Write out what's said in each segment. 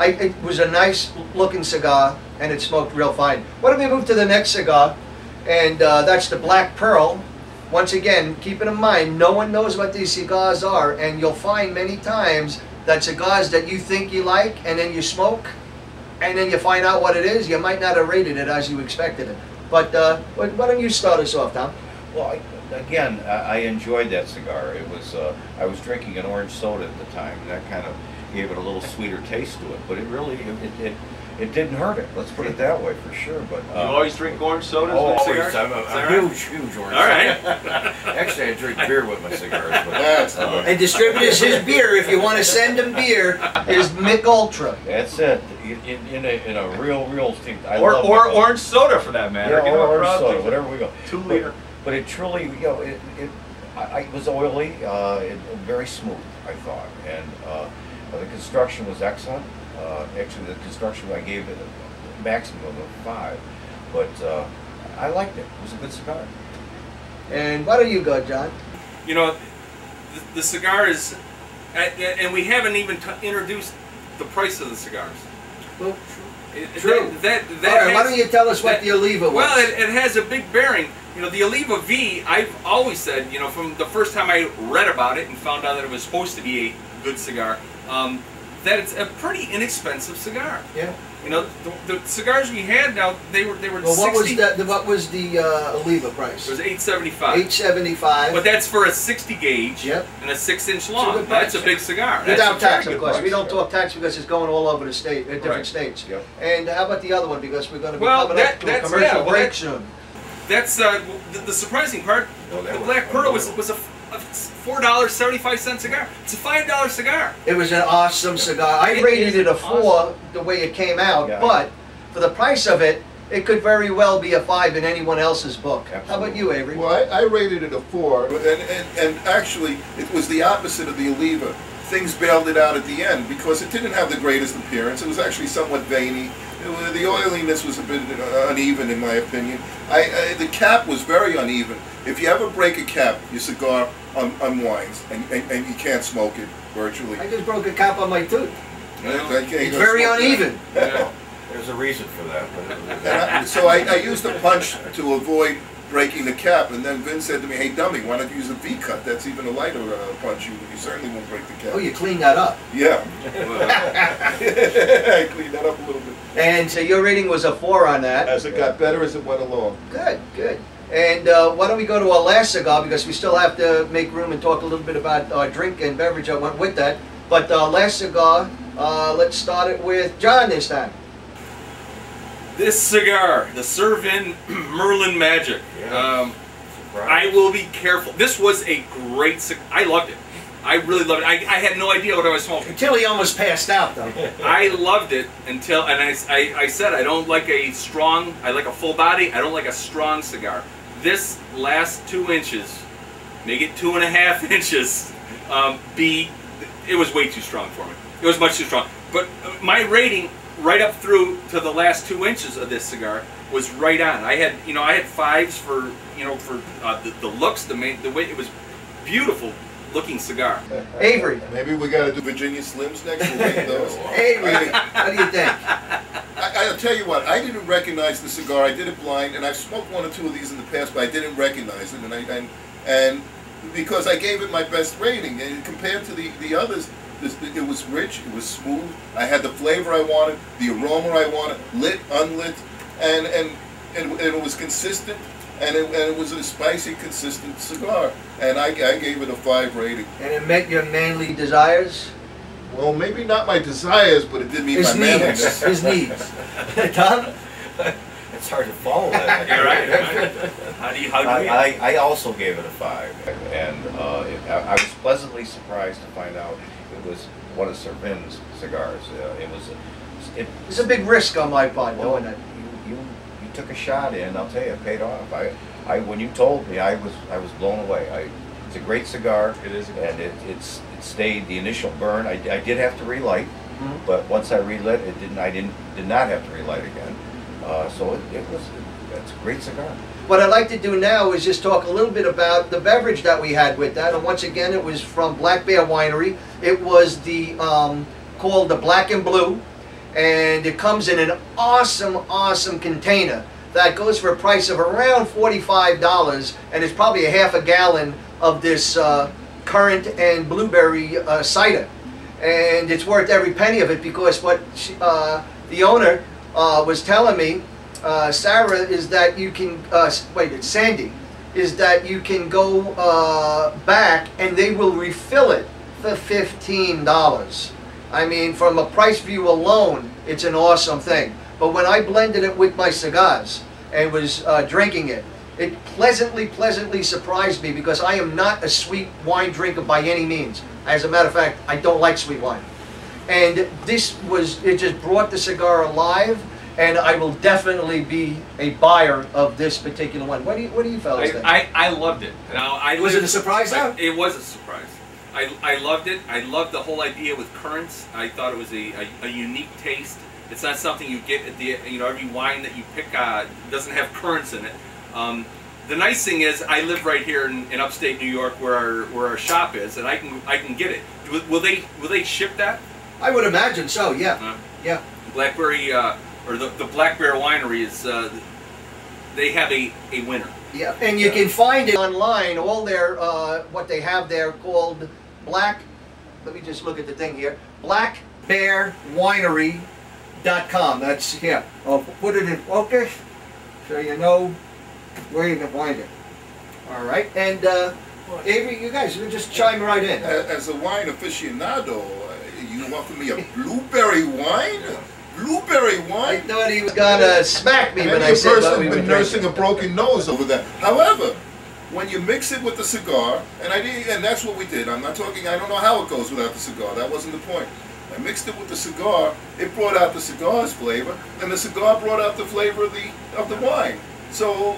It was a nice looking cigar, and it smoked real fine. Why don't we move to the next cigar, and that's the Black Pearl. Once again, keep it in mind, no one knows what these cigars are, and you'll find many times that cigars that you think you like, and then you smoke, and then you find out what it is, you might not have rated it as you expected it. But why don't you start us off, Tom? Well, I enjoyed that cigar. It was I was drinking an orange soda at the time, and that kind of gave it a little sweeter taste to it. But it really it didn't hurt it. Let's put it that way for sure. But you always drink orange sodas oh, with cigars? I'm a huge orange. All right. Actually, I drink beer with my cigars. But that's and distributors his beer. If you want to send him beer, is Mick Ultra. That's it. In a real thing. Or orange soda for that matter. Yeah, or orange soda, whatever we go. 2 liter. But it truly, you know, it was oily, very smooth, I thought, and the construction was excellent. Actually, the construction I gave it a maximum of 5, but I liked it. It was a good cigar. And why don't you go, John? You know, the cigar is, and we haven't even introduced the price of the cigars. Well, true. That all right, why don't you tell us what the Oliva was? Well, it has a big bearing. You know, the Oliva V, I've always said, you know, from the first time I read about it and found out that it was supposed to be a good cigar, that it's a pretty inexpensive cigar. Yeah. You know, the cigars we had now, they were well, what 60. What was the Oliva price? It was $8.75. $8.75. But that's for a 60 gauge. Yep. And a 6-inch long. Price, That's a big cigar. Without tax, of of course. We don't talk tax because it's going all over the state, different states. Yep. And how about the other one? Because we're going to be coming up to a commercial break soon. That's the surprising part. The Black Pearl was a $4.75 cigar. It's a $5 cigar. It was an awesome cigar. I rated it a 4 the way it came out, but for the price of it, it could very well be a 5 in anyone else's book. Absolutely. How about you, Avery? Well, I rated it a 4, and actually it was the opposite of the Oliva. Things bailed it out at the end because it didn't have the greatest appearance. It was actually somewhat veiny. The oiliness was a bit uneven, in my opinion. The cap was very uneven. If you ever break a cap, your cigar unwinds, and you can't smoke it virtually. I just broke a cap on my tooth. It's very uneven. Yeah. There's a reason for that. So I used a punch to avoid breaking the cap, and then Vin said to me, "Hey dummy, why don't you use a V cut? That's even a lighter punch. You certainly won't break the cap." Oh, you cleaned that up. Yeah. I cleaned that up a little bit. And so your rating was a 4 on that. As it got better as it went along. Good, good. And why don't we go to our last cigar, because we still have to make room and talk a little bit about our drink and beverage that went with that. But last cigar, let's start it with John this time. This cigar, the Vin Merlin Magic. Yeah. I will be careful. This was a great cigar. I loved it. I really loved it. I had no idea what I was smoking. Until he almost passed out, though. I loved it until, and I said I don't like a strong, I like a full body, I don't like a strong cigar. This last 2 inches, make it 2.5 inches, it was way too strong for me. It was much too strong. But my rating right up through to the last 2 inches of this cigar was right on. I had 5s for, for the looks, the way it was beautiful looking cigar. Avery. Maybe we got to do Virginia Slims next. We'll make those. Avery, what do you think? I'll tell you what. I didn't recognize the cigar. I did it blind, and I've smoked 1 or 2 of these in the past, but I didn't recognize it, and because I gave it my best rating, and compared to the others, it was rich. It was smooth. I had the flavor I wanted, the aroma I wanted, lit, unlit, and it was consistent. And it was a spicy, consistent cigar, and I gave it a 5 rating. And it met your manly desires? Well, maybe not my desires, but it did meet my manliness. His needs. Tom? It's hard to follow that. You're right. How do you? I also gave it a 5, and I was pleasantly surprised to find out it was one of Sir Vin's cigars. It was a big risk on my part, doing it. You took a shot in. I'll tell you, it paid off. When you told me, I was blown away. It's a great cigar. It is, and it stayed the initial burn. I did have to relight, but once I relit, I did not have to relight again. So it's a great cigar. What I'd like to do now is just talk a little bit about the beverage that we had with that. And once again, it was from Black Bear Winery. It was the called the Black and Blue. and it comes in an awesome container that goes for a price of around $45, and it's probably a half a gallon of this currant and blueberry cider, and it's worth every penny of it, because what the owner was telling me, Sarah, is that you can it's Sandy, is that you can go back and they will refill it for $15. I mean, from a price view alone, it's an awesome thing. But when I blended it with my cigars and was drinking it, it pleasantly surprised me, because I am not a sweet wine drinker by any means. As a matter of fact, I don't like sweet wine. And it just brought the cigar alive, and I will definitely be a buyer of this particular one. What do you fellas think? I loved it. Now, Was it a surprise though? It was a surprise. I loved it. I loved the whole idea with currants. I thought it was a unique taste. It's not something you get at the, every wine that you pick doesn't have currants in it. The nice thing is, I live right here in upstate New York, where our shop is, and I can get it. Will they ship that? I would imagine so. Yeah. Yeah. Blackberry or the Black Bear Winery is they have a winner. Yeah, and you can find it online. All their what they have there called Black. Let me just look at the thing here. BlackBearWinery.com. That's here. I'll put it in focus so you know where you can find it. All right, and Avery, you guys, you just chime right in. As a wine aficionado, you offer me a blueberry wine? Blueberry I wine? thought he was gonna smack me when I said what we Any were person been nursing drinking. a broken nose over that. However, when you mix it with the cigar, and that's what we did. I'm not talking. I don't know how it goes without the cigar. That wasn't the point. I mixed it with the cigar. It brought out the cigar's flavor, and the cigar brought out the flavor of the wine. So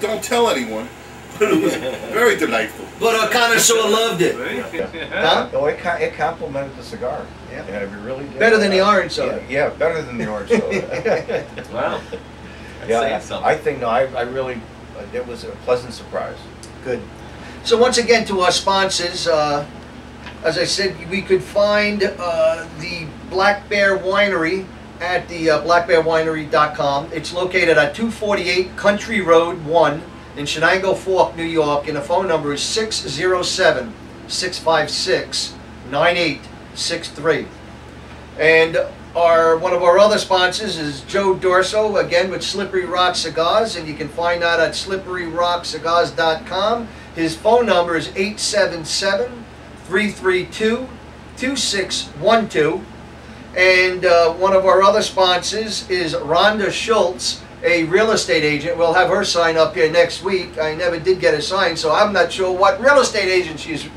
don't tell anyone. But it was very delightful. But a connoisseur loved it. Huh? Oh, it complemented the cigar. Yeah. Yeah, it really did. Better than the orange soda. Yeah, better than the orange soda. Wow. That's Yeah, saying something. I think, no, I really, it was a pleasant surprise. Good. So once again, to our sponsors, as I said, we could find the Black Bear Winery at the blackbearwinery.com. It's located at 248 Country Road 1 in Shenango Fork, New York, and the phone number is 607-656-9863. And one of our other sponsors is Joe Dorso, again with Slippery Rock Cigars, and you can find that at slipperyrockcigars.com. His phone number is 877-332-2612. And one of our other sponsors is Rhonda Schultz, a real estate agent. We'll have her sign up here next week. I never did get a sign, so I'm not sure what real estate agent she's with.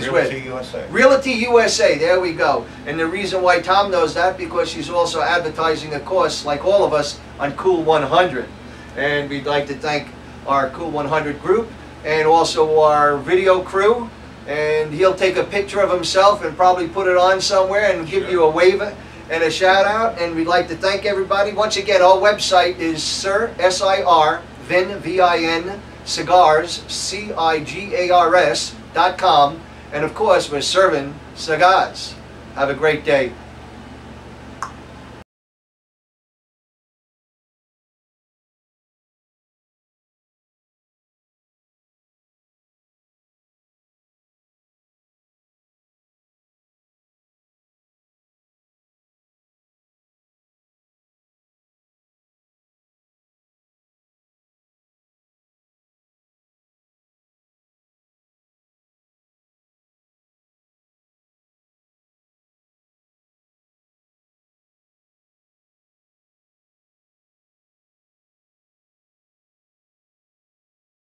Realty USA. Realty USA, there we go. And the reason why Tom knows that, because she's also advertising a course, like all of us, on Cool 100. And we'd like to thank our Cool 100 group and also our video crew. And he'll take a picture of himself and probably put it on somewhere and give you a waiver and a shout out. And we'd like to thank everybody. Once again, our website is Vin, V-I-N, Cigars, C-I-G-A-R-S.com. And of course, we're serving cigars. Have a great day.